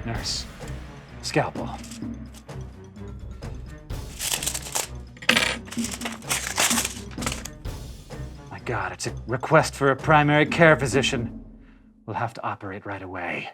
Nurse. Scalpel. My God, it's a request for a primary care physician. We'll have to operate right away.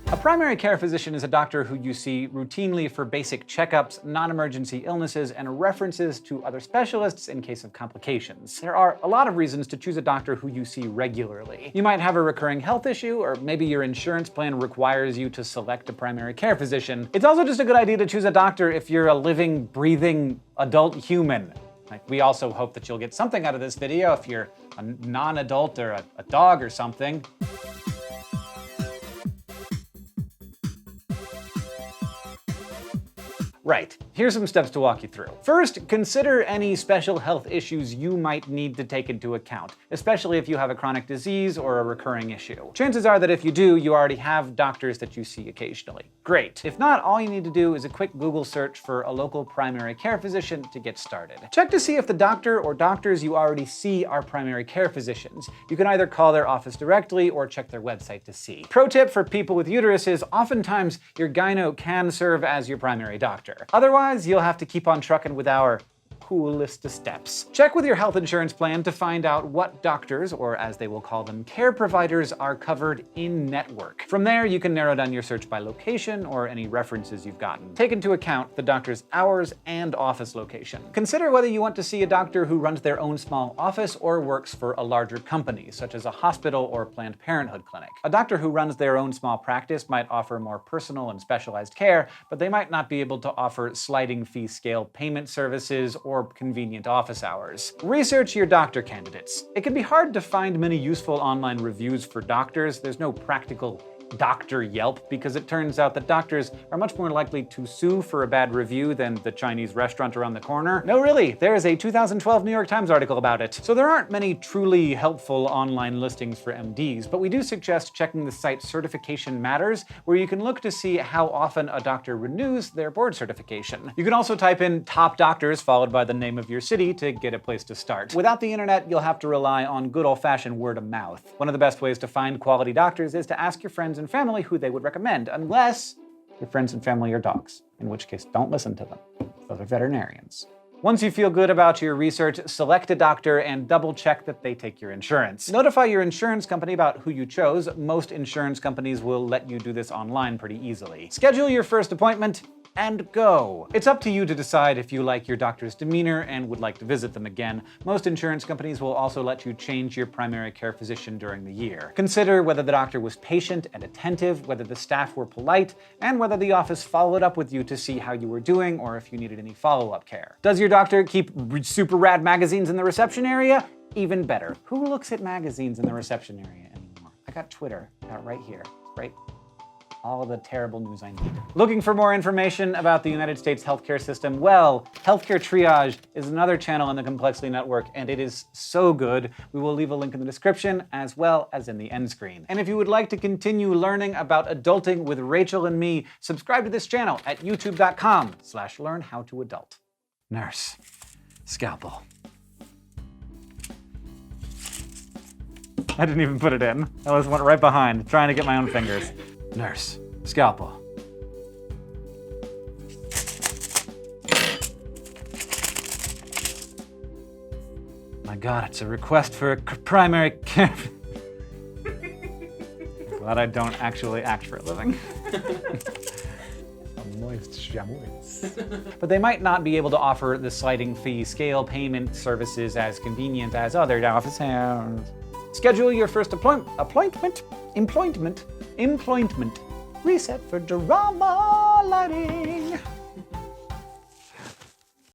A primary care physician is a doctor who you see routinely for basic checkups, non-emergency illnesses, and references to other specialists in case of complications. There are a lot of reasons to choose a doctor who you see regularly. You might have a recurring health issue, or maybe your insurance plan requires you to select a primary care physician. It's also just a good idea to choose a doctor if you're a living, breathing adult human. We also hope that you'll get something out of this video if you're a non-adult or a dog or something. Right, here's some steps to walk you through. First, consider any special health issues you might need to take into account, especially if you have a chronic disease or a recurring issue. Chances are that if you do, you already have doctors that you see occasionally. Great. If not, all you need to do is a quick Google search for a local primary care physician to get started. Check to see if the doctor or doctors you already see are primary care physicians. You can either call their office directly or check their website to see. Pro tip for people with uteruses: oftentimes your gyno can serve as your primary doctor. Otherwise, you'll have to keep on trucking with our cool list of steps. Check with your health insurance plan to find out what doctors, or as they will call them, care providers, are covered in-network. From there, you can narrow down your search by location or any references you've gotten. Take into account the doctor's hours and office location. Consider whether you want to see a doctor who runs their own small office or works for a larger company, such as a hospital or Planned Parenthood clinic. A doctor who runs their own small practice might offer more personal and specialized care, but they might not be able to offer sliding fee scale payment services or convenient office hours. Research your doctor candidates. It can be hard to find many useful online reviews for doctors. There's no practical Dr. Yelp, because it turns out that doctors are much more likely to sue for a bad review than the Chinese restaurant around the corner. No, really, there's a 2012 New York Times article about it. So there aren't many truly helpful online listings for MDs, but we do suggest checking the site Certification Matters, where you can look to see how often a doctor renews their board certification. You can also type in top doctors followed by the name of your city to get a place to start. Without the internet, you'll have to rely on good old-fashioned word of mouth. One of the best ways to find quality doctors is to ask your friends and family who they would recommend, unless your friends and family are dogs, in which case don't listen to them. Those are veterinarians. Once you feel good about your research, select a doctor and double check that they take your insurance. Notify your insurance company about who you chose. Most insurance companies will let you do this online pretty easily. Schedule your first appointment and go. It's up to you to decide if you like your doctor's demeanor and would like to visit them again. Most insurance companies will also let you change your primary care physician during the year. Consider whether the doctor was patient and attentive, whether the staff were polite, and whether the office followed up with you to see how you were doing or if you needed any follow-up care. Does your doctor keep super rad magazines in the reception area? Even better. Who looks at magazines in the reception area anymore? I got Twitter right here, right? All of the terrible news I need. Looking for more information about the United States healthcare system? Well, Healthcare Triage is another channel on the Complexly Network, and it is so good. We will leave a link in the description as well as in the end screen. And if you would like to continue learning about adulting with Rachel and me, subscribe to this channel at youtube.com/learnhowtoadult. Nurse. Scalpel. I didn't even put it in. I just went right behind, trying to get my own fingers. Nurse. Scalpel. My God, it's a request for a primary care. Glad I don't actually act for a living. Moist chamois. But they might not be able to offer the sliding fee scale payment services as convenient as other offices. Schedule your first employment. Reset for drama lighting.